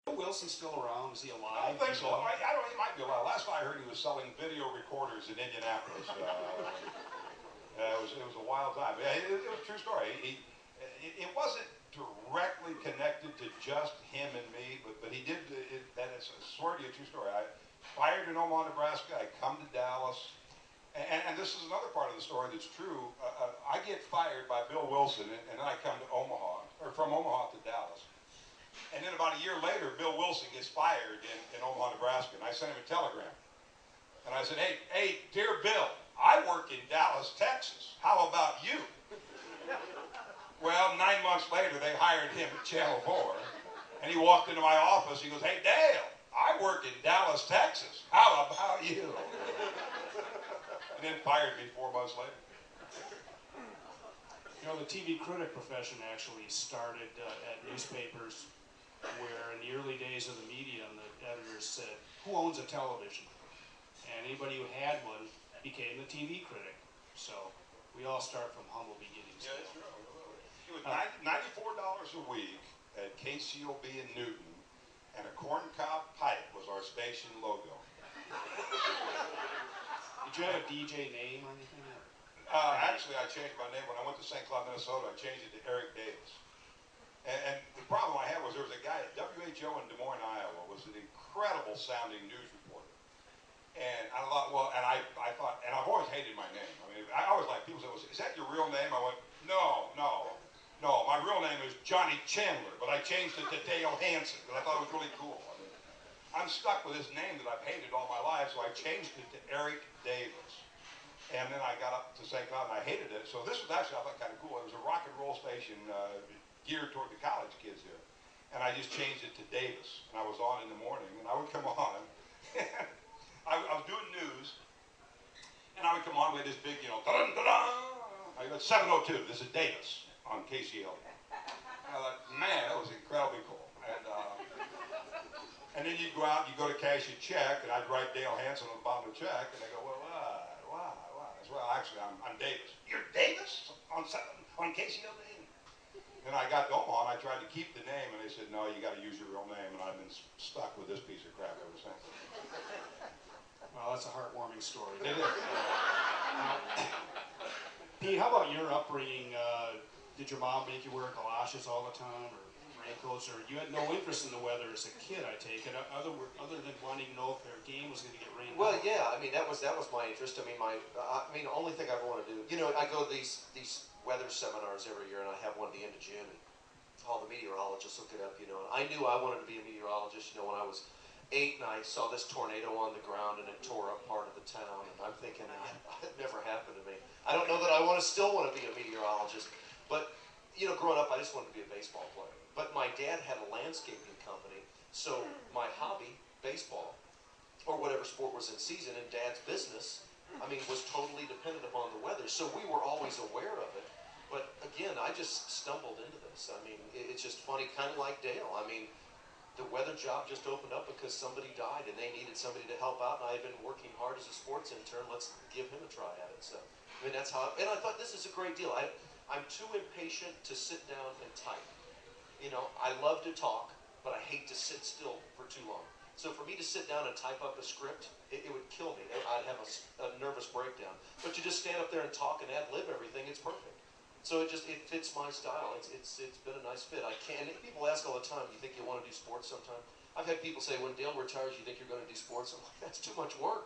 Bill Wilson still around? Is he I alive? don't think so. I don't know, he might be alive. Last I heard, he was selling video recorders in Indianapolis. It was a wild time. It was a true story. It wasn't directly connected to just him and me, but he did. That is, I swear to you, a true story. I fired in Omaha, Nebraska. I come to Dallas. And this is another part of the story that's true. I get fired by Bill Wilson, and then I come to Omaha, or from Omaha to Dallas. And then about a year later, Bill Wilson gets fired in Omaha, Nebraska, and I sent him a telegram. And I said, hey, dear Bill, I work in Dallas, Texas. How about you? Well, 9 months later, they hired him at Channel 4, and he walked into my office. He goes, hey, Dale, I work in Dallas, Texas. How about you? And then fired me 4 months later. You know, the TV critic profession actually started at newspapers where in the early days of the medium, the editors said, who owns a television? And anybody who had one became the TV critic. So we all start from humble beginnings. Yeah, that's true. It was $94 a week at KCOB in Newton, and a corncob pipe was our station logo. Did you have a DJ name or anything? Actually, I changed my name when I went to St. Cloud, Minnesota. I changed it to Eric Davis. And the problem I had was there was a guy at WHO in Des Moines, Iowa, was an incredible sounding news reporter. And I thought, well, and I thought, and I've always hated my name. I mean, I always like people say, well, is that your real name? I went, no, my real name is Johnny Chandler, but I changed it to Dale Hanson because I thought it was really cool. I mean, I'm stuck with this name that I've hated all my life, so I changed it to Eric Davis. And then I got up to St. Cloud and I hated it. So this was actually, I thought, kind of cool. It was a rock and roll station geared toward the college kids there. And I just changed it to Davis. And I was on in the morning, and I would come on. I was doing news, and I would come on with this big, I got 702, this is Davis on KCL. And I thought, man, that was incredibly cool. And then you'd go out, you go to cash a check, and I'd write Dale Hanson on the bottom of the check, and they go, well, why? Well, actually, I'm Davis. You're Davis on KCL? Then I got to Omaha, and I tried to keep the name, and they said, no, you got to use your real name, and I've been stuck with this piece of crap ever since. Well, that's a heartwarming story. It is. Pete, how about your upbringing? Did your mom make you wear galoshes all the time, or raincoats, or you had no interest in the weather as a kid, I take it, other than wanting to know if their game was going to get rained Well, out? yeah, I mean, that was my interest. I mean, the only thing I ever want to do, I go to these weather seminars every year, and I have one at the end of June, and all the meteorologists look it up, and I knew I wanted to be a meteorologist, when I was 8, and I saw this tornado on the ground, and it tore up part of the town, and I'm thinking, that never happened to me. I don't know that I still want to be a meteorologist, but, growing up, I just wanted to be a baseball player. But my dad had a landscaping company, so my hobby, baseball, or whatever sport was in season, and Dad's business, was totally dependent upon the weather. So we were always aware of it. But again, I just stumbled into this. It's just funny, kind of like Dale. The weather job just opened up because somebody died and they needed somebody to help out, and I had been working hard as a sports intern. Let's give him a try at it. So, that's how, and I thought this is a great deal. I'm too impatient to sit down and type. I love to talk, but I hate to sit still for too long. So for me to sit down and type up a script, it would kill me. I'd have a nervous breakdown. But you just stand up there and talk and ad-lib everything, it's perfect. So it fits my style. It's been a nice fit. And people ask all the time, do you think you want to do sports sometime? I've had people say, when Dale retires, you think you're going to do sports? I'm like, that's too much work.